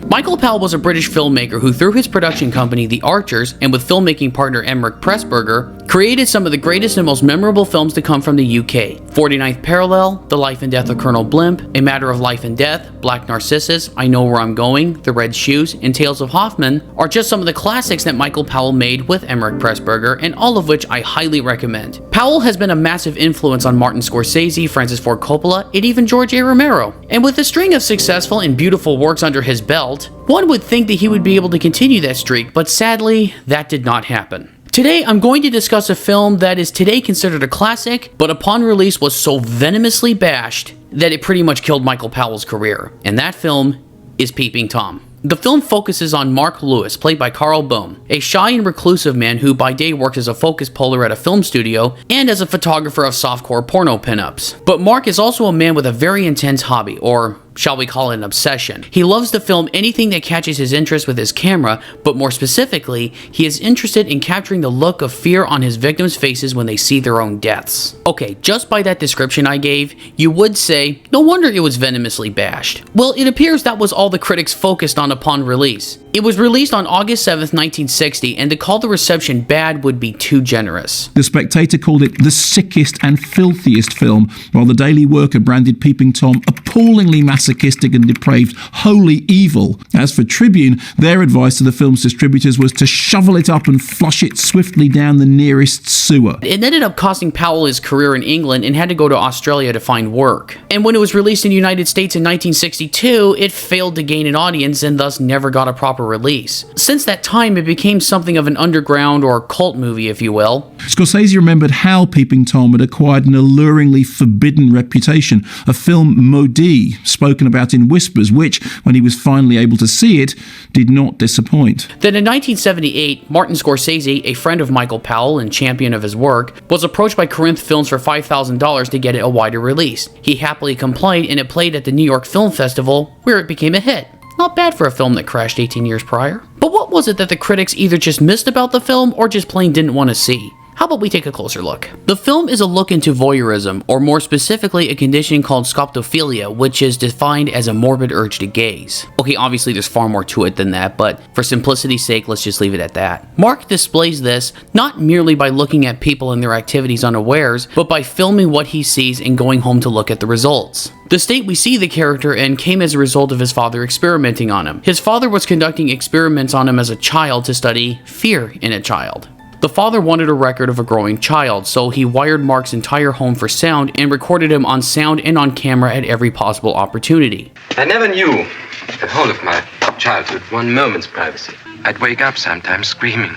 Michael Powell was a British filmmaker who, through his production company The Archers and with filmmaking partner Emeric Pressburger, created some of the greatest and most memorable films to come from the UK. 49th Parallel, The Life and Death of Colonel Blimp, A Matter of Life and Death, Black Narcissus, I Know Where I'm Going, The Red Shoes, and Tales of Hoffman are just some of the classics that Michael Powell made with Emeric Pressburger, and all of which I highly recommend. Powell has been a massive influence on Martin Scorsese, Francis Ford Coppola, and even George A. Romero. And with a string of successful and beautiful works under his belt, one would think that he would be able to continue that streak, but sadly, that did not happen. Today, I'm going to discuss a film that is today considered a classic, but upon release was so venomously bashed that it pretty much killed Michael Powell's career. And that film is Peeping Tom. The film focuses on Mark Lewis, played by Carl Bohm, a shy and reclusive man who by day works as a focus puller at a film studio and as a photographer of softcore porno pinups. But Mark is also a man with a very intense hobby, or shall we call it an obsession. He loves to film anything that catches his interest with his camera, but more specifically, he is interested in capturing the look of fear on his victims' faces when they see their own deaths. Okay, just by that description I gave, you would say, no wonder it was venomously bashed. Well, it appears that was all the critics focused on upon release. It was released on August 7th, 1960, and to call the reception bad would be too generous. The Spectator called it the sickest and filthiest film, while the Daily Worker branded Peeping Tom appallingly masochistic and depraved, wholly evil. As for Tribune, their advice to the film's distributors was to shovel it up and flush it swiftly down the nearest sewer. It ended up costing Powell his career in England and had to go to Australia to find work. And when it was released in the United States in 1962, it failed to gain an audience and thus never got a proper release. Since that time, it became something of an underground or cult movie, if you will. Scorsese remembered how Peeping Tom had acquired an alluringly forbidden reputation, a film maudit, spoken about in whispers, which, when he was finally able to see it, did not disappoint. Then in 1978, Martin Scorsese, a friend of Michael Powell and champion of his work, was approached by Corinth Films for $5,000 to get it a wider release. He happily complied, and it played at the New York Film Festival, where it became a hit. Not bad for a film that crashed 18 years prior. But what was it that the critics either just missed about the film or just plain didn't want to see? How about we take a closer look? The film is a look into voyeurism, or more specifically a condition called scoptophilia, which is defined as a morbid urge to gaze. Okay, obviously there's far more to it than that, but for simplicity's sake, let's just leave it at that. Mark displays this not merely by looking at people and their activities unawares, but by filming what he sees and going home to look at the results. The state we see the character in came as a result of his father experimenting on him. His father was conducting experiments on him as a child to study fear in a child. The father wanted a record of a growing child, so he wired Mark's entire home for sound and recorded him on sound and on camera at every possible opportunity. I never knew the whole of my childhood one moment's privacy. I'd wake up sometimes screaming.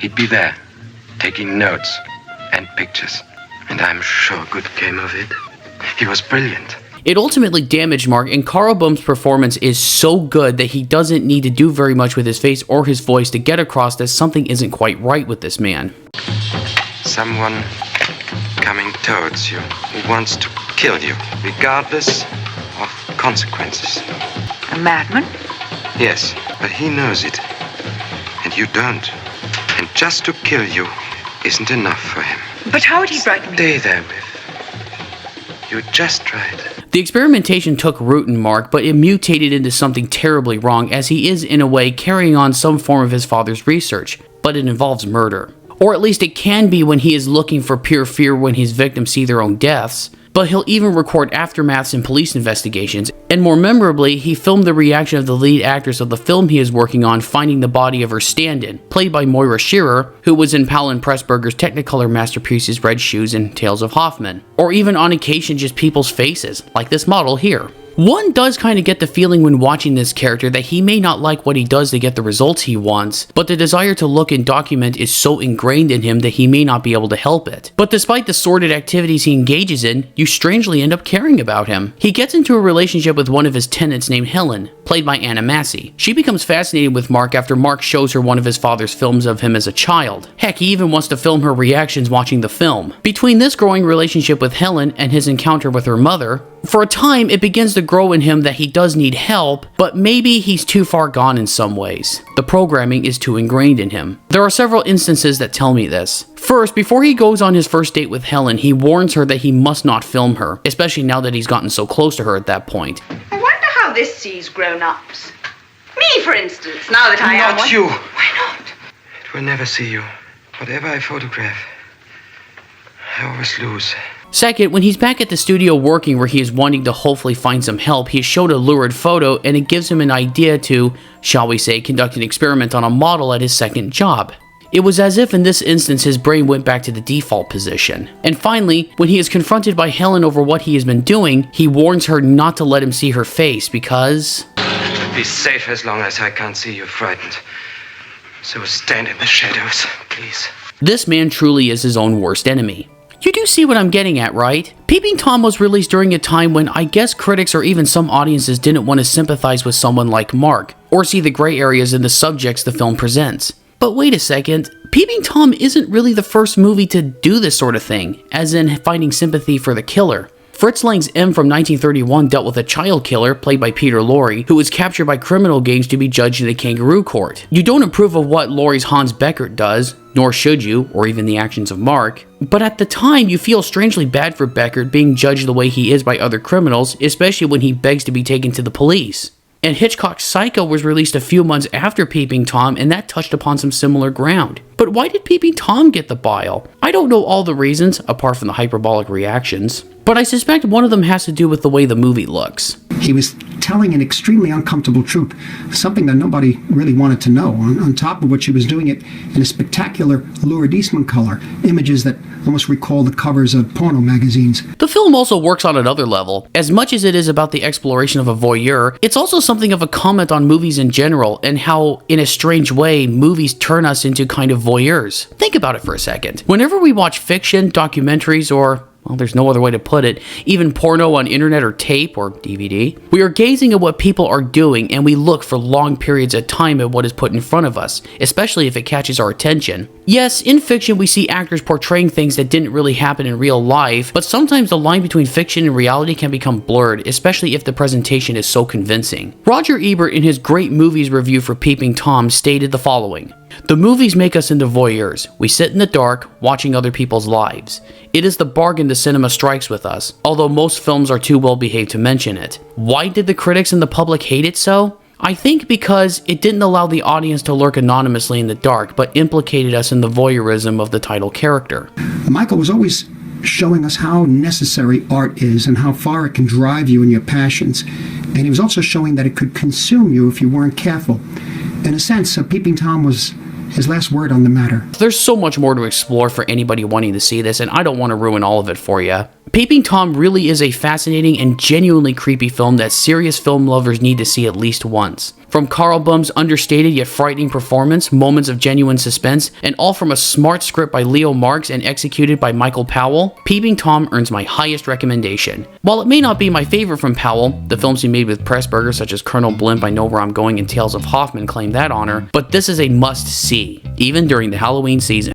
He'd be there, taking notes and pictures, and I'm sure good came of it. He was brilliant. It ultimately damaged Mark, and Carl Bohm's performance is so good that he doesn't need to do very much with his face or his voice to get across that something isn't quite right with this man. Someone coming towards you who wants to kill you, regardless of consequences. A madman? Yes, but he knows it, and you don't. And just to kill you isn't enough for him. But how would he frighten me? Stay there with. You just tried. The experimentation took root in Mark, but it mutated into something terribly wrong, as he is, in a way, carrying on some form of his father's research, but it involves murder. Or at least it can be when he is looking for pure fear when his victims see their own deaths, but he'll even record aftermaths in police investigations, and more memorably, he filmed the reaction of the lead actress of the film he is working on finding the body of her stand-in, played by Moira Shearer, who was in Powell and Pressburger's Technicolor masterpieces Red Shoes and Tales of Hoffman, or even on occasion just people's faces, like this model here. One does kind of get the feeling when watching this character that he may not like what he does to get the results he wants, but the desire to look and document is so ingrained in him that he may not be able to help it. But despite the sordid activities he engages in, you strangely end up caring about him. He gets into a relationship with one of his tenants named Helen, played by Anna Massey. She becomes fascinated with Mark after Mark shows her one of his father's films of him as a child. Heck, he even wants to film her reactions watching the film. Between this growing relationship with Helen and his encounter with her mother, for a time it begins to grow in him that he does need help, but maybe he's too far gone in some ways. The programming is too ingrained in him. There are several instances that tell me this. First, before he goes on his first date with Helen, he warns her that he must not film her, especially now that he's gotten so close to her at that point. I wonder how this sees grown-ups. Me, for instance, now that I am Not one. you. Why not? It will never see you. Whatever I photograph, I always lose. Second, when he's back at the studio working where he is wanting to hopefully find some help, he is showed a lurid photo and it gives him an idea to, shall we say, conduct an experiment on a model at his second job. It was as if in this instance his brain went back to the default position. And finally, when he is confronted by Helen over what he has been doing, he warns her not to let him see her face because... Be safe as long as I can't see you frightened. So stand in the shadows, please. This man truly is his own worst enemy. You do see what I'm getting at, right? Peeping Tom was released during a time when I guess critics or even some audiences didn't want to sympathize with someone like Mark, or see the gray areas in the subjects the film presents. But wait a second, Peeping Tom isn't really the first movie to do this sort of thing, as in finding sympathy for the killer. Fritz Lang's M from 1931 dealt with a child killer, played by Peter Lorre, who was captured by criminal gangs to be judged in a kangaroo court. You don't approve of what Lorre's Hans Beckert does, nor should you, or even the actions of Mark. But at the time, you feel strangely bad for Beckert being judged the way he is by other criminals, especially when he begs to be taken to the police. And Hitchcock's Psycho was released a few months after Peeping Tom, and that touched upon some similar ground. But why did Peeping Tom get the bile? I don't know all the reasons, apart from the hyperbolic reactions, but I suspect one of them has to do with the way the movie looks. He was telling an extremely uncomfortable truth, something that nobody really wanted to know, on top of which he was doing it in a spectacular luridism color, images that almost recall the covers of porno magazines. The film also works on another level. As much as it is about the exploration of a voyeur, it's also something of a comment on movies in general, and how, in a strange way, movies turn us into kind of voyeurs. Think about it for a second. Whenever we watch fiction, documentaries, or... well, there's no other way to put it, even porno on internet or tape or DVD, we are gazing at what people are doing and we look for long periods of time at what is put in front of us, especially if it catches our attention. Yes, in fiction we see actors portraying things that didn't really happen in real life, but sometimes the line between fiction and reality can become blurred, especially if the presentation is so convincing. Roger Ebert, in his Great Movies review for Peeping Tom, stated the following: "The movies make us into voyeurs. We sit in the dark, watching other people's lives. It is the bargain the cinema strikes with us, although most films are too well behaved to mention it." Why did the critics and the public hate it so? I think because it didn't allow the audience to lurk anonymously in the dark, but implicated us in the voyeurism of the title character. Michael was always showing us how necessary art is and how far it can drive you in your passions. And he was also showing that it could consume you if you weren't careful. In a sense, Peeping Tom was his last word on the matter. There's so much more to explore for anybody wanting to see this, and I don't want to ruin all of it for you. Peeping Tom really is a fascinating and genuinely creepy film that serious film lovers need to see at least once. From Carl Bum's understated yet frightening performance, moments of genuine suspense, and all from a smart script by Leo Marks and executed by Michael Powell, Peeping Tom earns my highest recommendation. While it may not be my favorite from Powell, the films he made with Pressburger such as Colonel Blimp, I Know Where I'm Going, and Tales of Hoffman claim that honor, but this is a must-see, even during the Halloween season.